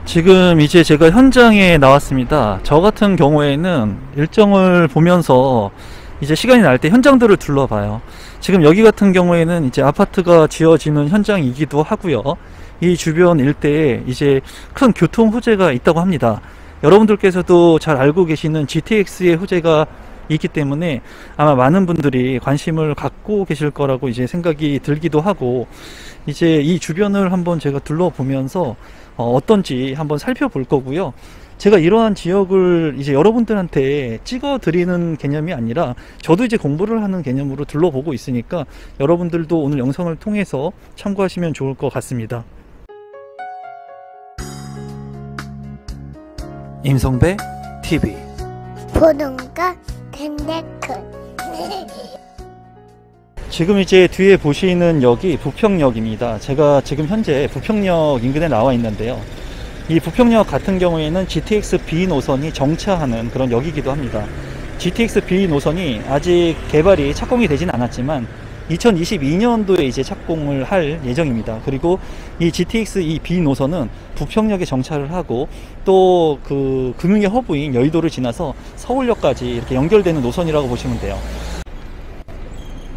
지금 이제 제가 현장에 나왔습니다. 저 같은 경우에는 일정을 보면서 이제 시간이 날 때 현장들을 둘러봐요. 지금 여기 같은 경우에는 이제 아파트가 지어지는 현장이기도 하고요. 이 주변 일대에 이제 큰 교통 호재가 있다고 합니다. 여러분들께서도 잘 알고 계시는 GTX의 호재가 있기 때문에 아마 많은 분들이 관심을 갖고 계실 거라고 이제 생각이 들기도 하고, 이제 이 주변을 한번 제가 둘러보면서 어떤지 한번 살펴볼 거고요. 제가 이러한 지역을 이제 여러분들한테 찍어 드리는 개념이 아니라 저도 이제 공부를 하는 개념으로 둘러보고 있으니까 여러분들도 오늘 영상을 통해서 참고하시면 좋을 것 같습니다. 임성배 TV 보동과 덴데크. 지금 이제 뒤에 보시는 역이 부평역입니다. 제가 지금 현재 부평역 인근에 나와 있는데요. 이 부평역 같은 경우에는 GTX B 노선이 정차하는 그런 역이기도 합니다. GTX B 노선이 아직 개발이 착공이 되진 않았지만 2022년도에 이제 착공을 할 예정입니다. 그리고 이 GTX 이 B 노선은 부평역에 정차를 하고 또 그 금융의 허브인 여의도를 지나서 서울역까지 이렇게 연결되는 노선이라고 보시면 돼요.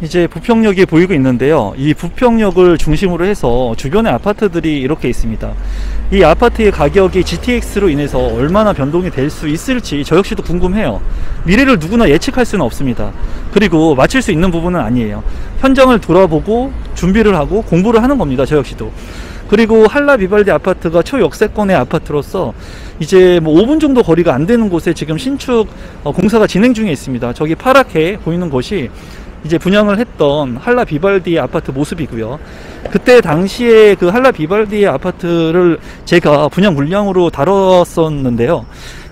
이제 부평역이 보이고 있는데요. 이 부평역을 중심으로 해서 주변의 아파트들이 이렇게 있습니다. 이 아파트의 가격이 GTX로 인해서 얼마나 변동이 될 수 있을지 저 역시도 궁금해요. 미래를 누구나 예측할 수는 없습니다. 그리고 맞출 수 있는 부분은 아니에요. 현장을 돌아보고 준비를 하고 공부를 하는 겁니다. 저 역시도. 그리고 한라 비발디 아파트가 초역세권의 아파트로서 이제 뭐 5분 정도 거리가 안 되는 곳에 지금 신축 공사가 진행 중에 있습니다. 저기 파랗게 보이는 곳이 이제 분양을 했던 한라 비발디 아파트 모습이고요. 그때 당시에 그 한라 비발디 아파트를 제가 분양 물량으로 다뤘었는데요.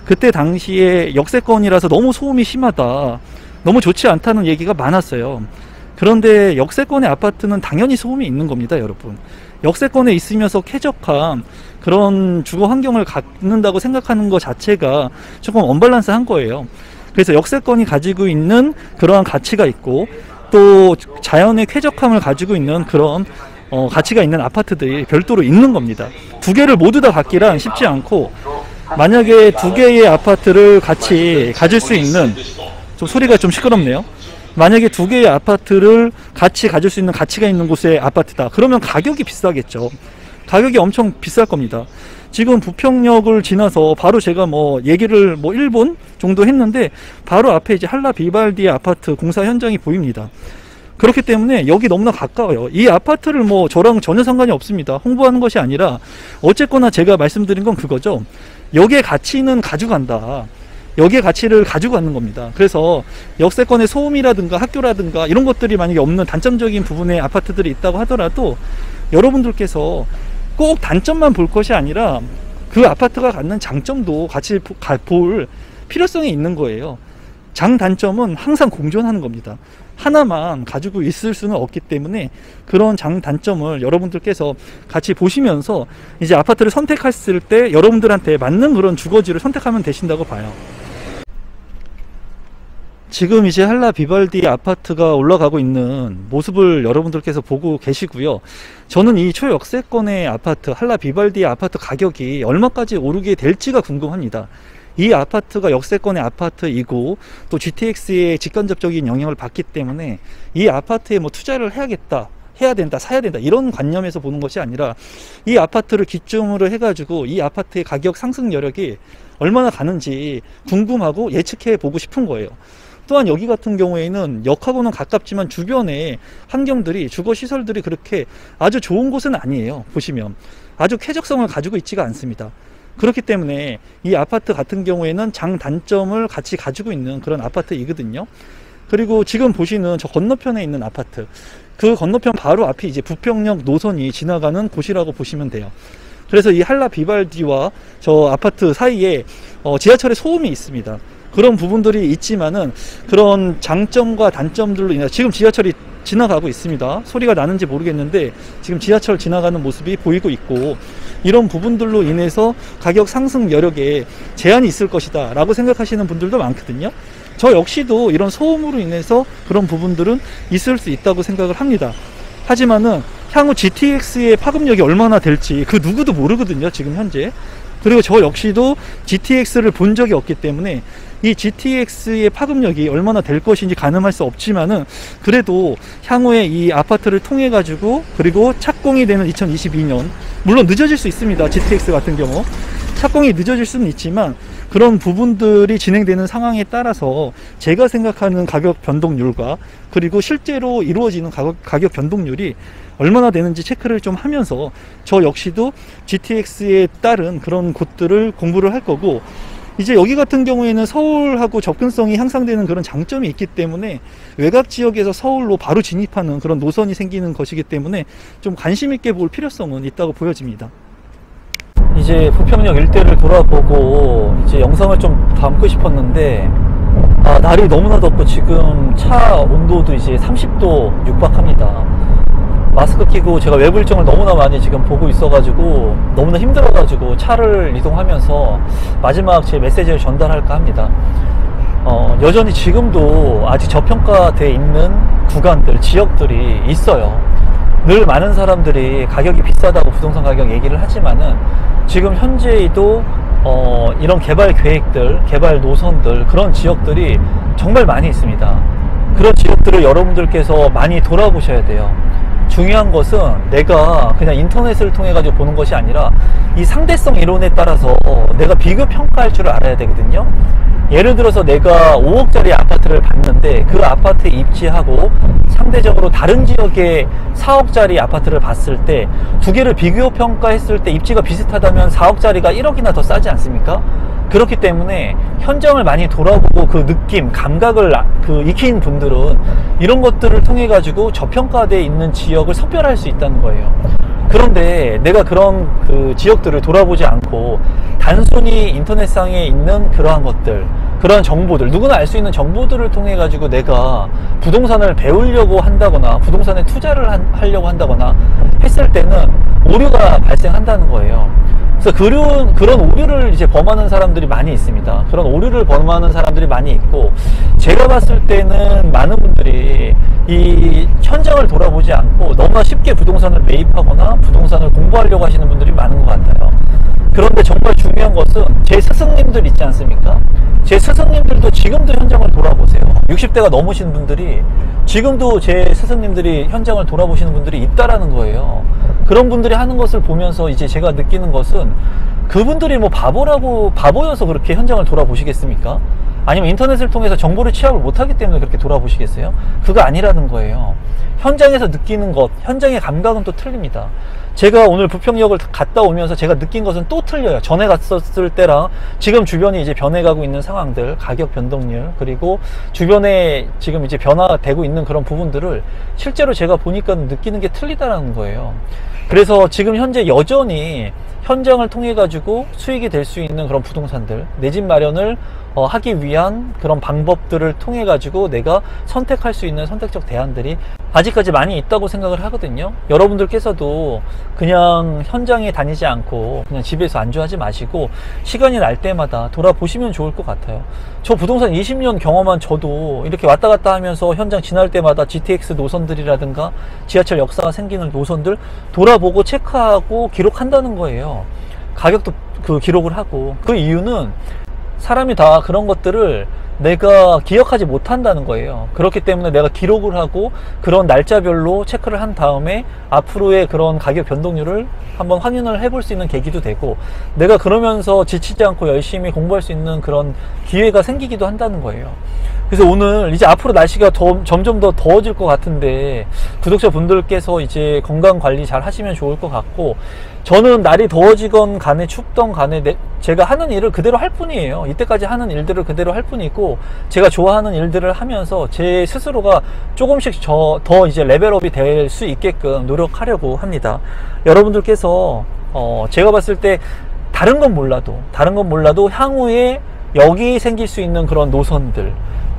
그때 당시에 역세권이라서 너무 소음이 심하다, 너무 좋지 않다는 얘기가 많았어요. 그런데 역세권의 아파트는 당연히 소음이 있는 겁니다, 여러분. 역세권에 있으면서 쾌적한 그런 주거 환경을 갖는다고 생각하는 것 자체가 조금 언밸런스한 거예요. 그래서 역세권이 가지고 있는 그러한 가치가 있고 또 자연의 쾌적함을 가지고 있는 그런 가치가 있는 아파트들이 별도로 있는 겁니다. 두 개를 모두 다 갖기란 쉽지 않고, 만약에 두 개의 아파트를 같이 가질 수 있는, 좀 소리가 좀 시끄럽네요. 만약에 두 개의 아파트를 같이 가질 수 있는 가치가 있는 곳의 아파트다, 그러면 가격이 비싸겠죠. 가격이 엄청 비쌀 겁니다. 지금 부평역을 지나서 바로 제가 얘기를 1분 정도 했는데 바로 앞에 이제 한라 비발디 아파트 공사 현장이 보입니다. 그렇기 때문에 여기 너무나 가까워요. 이 아파트를 저랑 전혀 상관이 없습니다. 홍보하는 것이 아니라 어쨌거나 제가 말씀드린 건 그거죠. 여기에 가치는 가져간다. 여기에 가치를 가지고 가는 겁니다. 그래서 역세권의 소음이라든가 학교라든가 이런 것들이 만약에 없는 단점적인 부분의 아파트들이 있다고 하더라도 여러분들께서 꼭 단점만 볼 것이 아니라 그 아파트가 갖는 장점도 같이 볼 필요성이 있는 거예요. 장단점은 항상 공존하는 겁니다. 하나만 가지고 있을 수는 없기 때문에 그런 장단점을 여러분들께서 같이 보시면서 이제 아파트를 선택했을 때 여러분들한테 맞는 그런 주거지를 선택하면 되신다고 봐요. 지금 이제 한라 비발디 아파트가 올라가고 있는 모습을 여러분들께서 보고 계시고요. 저는 이 초역세권의 아파트 한라 비발디 아파트 가격이 얼마까지 오르게 될지가 궁금합니다. 이 아파트가 역세권의 아파트이고 또 GTX의 직간접적인 영향을 받기 때문에 이 아파트에 투자를 해야겠다, 해야 된다, 사야 된다, 이런 관념에서 보는 것이 아니라 이 아파트를 기점으로 해가지고 이 아파트의 가격 상승 여력이 얼마나 가는지 궁금하고 예측해 보고 싶은 거예요. 또한 여기 같은 경우에는 역하고는 가깝지만 주변에 환경들이, 주거시설들이 그렇게 아주 좋은 곳은 아니에요. 보시면 아주 쾌적성을 가지고 있지가 않습니다. 그렇기 때문에 이 아파트 같은 경우에는 장단점을 같이 가지고 있는 그런 아파트이거든요. 그리고 지금 보시는 저 건너편에 있는 아파트, 그 건너편 바로 앞이 이제 부평역 노선이 지나가는 곳이라고 보시면 돼요. 그래서 이 한라 비발디와 저 아파트 사이에 지하철에 소음이 있습니다. 그런 부분들이 있지만은 그런 장점과 단점들로 인해 지금 지하철이 지나가고 있습니다. 소리가 나는지 모르겠는데 지금 지하철 지나가는 모습이 보이고 있고, 이런 부분들로 인해서 가격 상승 여력에 제한이 있을 것이다 라고 생각하시는 분들도 많거든요. 저 역시도 이런 소음으로 인해서 그런 부분들은 있을 수 있다고 생각을 합니다. 하지만은 향후 GTX의 파급력이 얼마나 될지 그 누구도 모르거든요. 지금 현재 그리고 저 역시도 GTX를 본 적이 없기 때문에 이 GTX의 파급력이 얼마나 될 것인지 가늠할 수 없지만은, 그래도 향후에 이 아파트를 통해 가지고, 그리고 착공이 되는 2022년, 물론 늦어질 수 있습니다. GTX 같은 경우 착공이 늦어질 수는 있지만, 그런 부분들이 진행되는 상황에 따라서 제가 생각하는 가격 변동률과 그리고 실제로 이루어지는 가격 변동률이 얼마나 되는지 체크를 좀 하면서 저 역시도 GTX에 따른 그런 곳들을 공부를 할 거고, 이제 여기 같은 경우에는 서울하고 접근성이 향상되는 그런 장점이 있기 때문에 외곽 지역에서 서울로 바로 진입하는 그런 노선이 생기는 것이기 때문에 좀 관심 있게 볼 필요성은 있다고 보여집니다. 이제 부평역 일대를 돌아보고 이제 영상을 좀 담고 싶었는데, 날이 너무나 덥고 지금 차 온도도 이제 30도 육박합니다. 마스크 끼고 제가 외부 일정을 너무나 많이 지금 보고 있어가지고 너무나 힘들어가지고 차를 이동하면서 마지막 제 메시지를 전달할까 합니다. 여전히 지금도 아직 저평가되어 있는 구간들, 지역들이 있어요. 늘 많은 사람들이 가격이 비싸다고 부동산 가격 얘기를 하지만은 지금 현재에도 이런 개발 계획들, 개발 노선들, 그런 지역들이 정말 많이 있습니다. 그런 지역들을 여러분들께서 많이 돌아보셔야 돼요. 중요한 것은 내가 그냥 인터넷을 통해 가지고 보는 것이 아니라 이 상대성 이론에 따라서 내가 비교 평가할 줄 알아야 되거든요. 예를 들어서 내가 5억짜리 아파트를 봤는데 그 아파트에 입지하고 상대적으로 다른 지역의 4억짜리 아파트를 봤을 때 두 개를 비교 평가했을 때 입지가 비슷하다면 4억짜리가 1억이나 더 싸지 않습니까? 그렇기 때문에 현장을 많이 돌아보고 그 느낌, 감각을 익힌 분들은 이런 것들을 통해 가지고 저평가되어 있는 지역을 선별할 수 있다는 거예요. 그런데 내가 그런 그 지역들을 돌아보지 않고 단순히 인터넷상에 있는 그러한 것들, 그런 정보들, 누구나 알 수 있는 정보들을 통해 가지고 내가 부동산을 배우려고 한다거나 부동산에 투자를 하려고 한다거나 했을 때는 오류가 발생한다는 거예요. 그래서 그런 오류를 이제 범하는 사람들이 많이 있습니다. 그런 오류를 범하는 사람들이 많이 있고, 제가 봤을 때는 많은 분들이 이 현장을 돌아보지 않고 너무나 쉽게 부동산을 매입하거나 부동산을 공부하려고 하시는 분들이 많은 것 같아요. 그런데 정말 중요한 것은 제 스승님들 있지 않습니까? 제 스승님들도 지금도 현장을 돌아보세요. 60대가 넘으신 분들이 지금도 제 스승님들이 현장을 돌아보시는 분들이 있다라는 거예요. 그런 분들이 하는 것을 보면서 이제 제가 느끼는 것은 그분들이 뭐 바보여서 그렇게 현장을 돌아보시겠습니까? 아니면 인터넷을 통해서 정보를 취합을 못하기 때문에 그렇게 돌아보시겠어요? 그거 아니라는 거예요. 현장에서 느끼는 것, 현장의 감각은 또 틀립니다. 제가 오늘 부평역을 갔다 오면서 제가 느낀 것은 또 틀려요. 전에 갔었을 때랑 지금 주변이 이제 변해가고 있는 상황들, 가격 변동률, 그리고 주변에 지금 이제 변화가 되고 있는 그런 부분들을 실제로 제가 보니까 느끼는 게 틀리다라는 거예요. 그래서 지금 현재 여전히 현장을 통해 가지고 수익이 될 수 있는 그런 부동산들, 내 집 마련을 하기 위한 그런 방법들을 통해 가지고 내가 선택할 수 있는 선택적 대안들이 아직까지 많이 있다고 생각을 하거든요. 여러분들께서도 그냥 현장에 다니지 않고 그냥 집에서 안주하지 마시고 시간이 날 때마다 돌아보시면 좋을 것 같아요. 저 부동산 20년 경험한 저도 이렇게 왔다 갔다 하면서 현장 지날 때마다 GTX 노선들이라든가 지하철 역사가 생기는 노선들 돌아보고 체크하고 기록한다는 거예요. 가격도 기록을 하고. 그 이유는 사람이 다 그런 것들을 내가 기억하지 못한다는 거예요. 그렇기 때문에 내가 기록을 하고 그런 날짜별로 체크를 한 다음에 앞으로의 그런 가격 변동률을 한번 확인을 해볼 수 있는 계기도 되고, 내가 그러면서 지치지 않고 열심히 공부할 수 있는 그런 기회가 생기기도 한다는 거예요. 그래서 오늘 이제 앞으로 날씨가 점점 더 더워질 것 같은데 구독자분들께서 이제 건강 관리 잘 하시면 좋을 것 같고, 저는 날이 더워지건 간에 춥던 간에 제가 하는 일을 그대로 할 뿐이에요. 이때까지 하는 일들을 그대로 할 뿐이고, 제가 좋아하는 일들을 하면서 제 스스로가 조금씩 더 이제 레벨업이 될 수 있게끔 노력하려고 합니다. 여러분들께서 제가 봤을 때 다른 건 몰라도 향후에 여기 생길 수 있는 그런 노선들,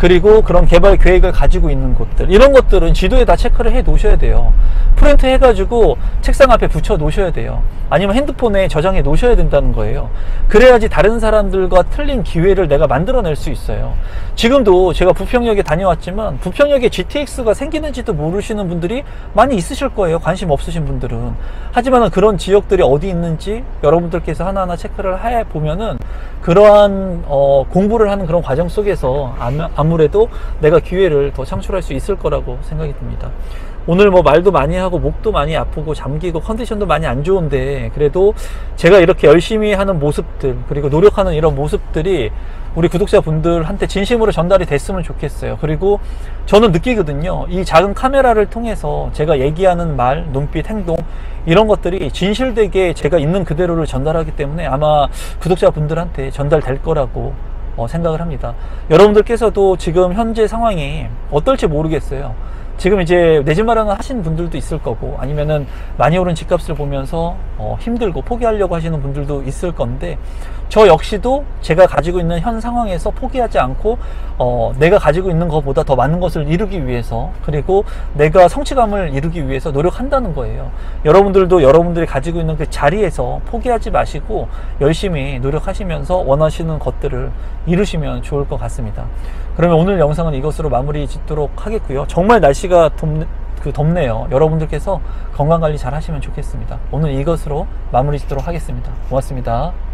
그리고 그런 개발 계획을 가지고 있는 곳들, 이런 것들은 지도에 다 체크를 해 놓으셔야 돼요. 프린트 해가지고 책상 앞에 붙여 놓으셔야 돼요. 아니면 핸드폰에 저장해 놓으셔야 된다는 거예요. 그래야지 다른 사람들과 틀린 기회를 내가 만들어낼 수 있어요. 지금도 제가 부평역에 다녀왔지만 부평역에 GTX가 생기는지도 모르시는 분들이 많이 있으실 거예요. 관심 없으신 분들은. 하지만 그런 지역들이 어디 있는지 여러분들께서 하나하나 체크를 해 보면은 그러한 공부를 하는 그런 과정 속에서 아무래도 내가 기회를 더 창출할 수 있을 거라고 생각이 듭니다. 오늘 뭐 말도 많이 하고 목도 많이 아프고 잠기고 컨디션도 많이 안 좋은데, 그래도 제가 이렇게 열심히 하는 모습들, 그리고 노력하는 이런 모습들이 우리 구독자분들한테 진심으로 전달이 됐으면 좋겠어요. 그리고 저는 느끼거든요. 이 작은 카메라를 통해서 제가 얘기하는 말, 눈빛, 행동, 이런 것들이 진실되게 제가 있는 그대로를 전달하기 때문에 아마 구독자분들한테 전달될 거라고 생각을 합니다. 여러분들께서도 지금 현재 상황이 어떨지 모르겠어요. 지금 이제 내 집 마련을 하시는 분들도 있을 거고, 아니면은 많이 오른 집값을 보면서 힘들고 포기하려고 하시는 분들도 있을 건데, 저 역시도 제가 가지고 있는 현 상황에서 포기하지 않고 내가 가지고 있는 것보다 더 많은 것을 이루기 위해서, 그리고 내가 성취감을 이루기 위해서 노력한다는 거예요. 여러분들도 여러분들이 가지고 있는 그 자리에서 포기하지 마시고 열심히 노력하시면서 원하시는 것들을 이루시면 좋을 것 같습니다. 그러면 오늘 영상은 이것으로 마무리 짓도록 하겠고요. 정말 날씨가 덥네요. 여러분들께서 건강관리 잘 하시면 좋겠습니다. 오늘 이것으로 마무리 짓도록 하겠습니다. 고맙습니다.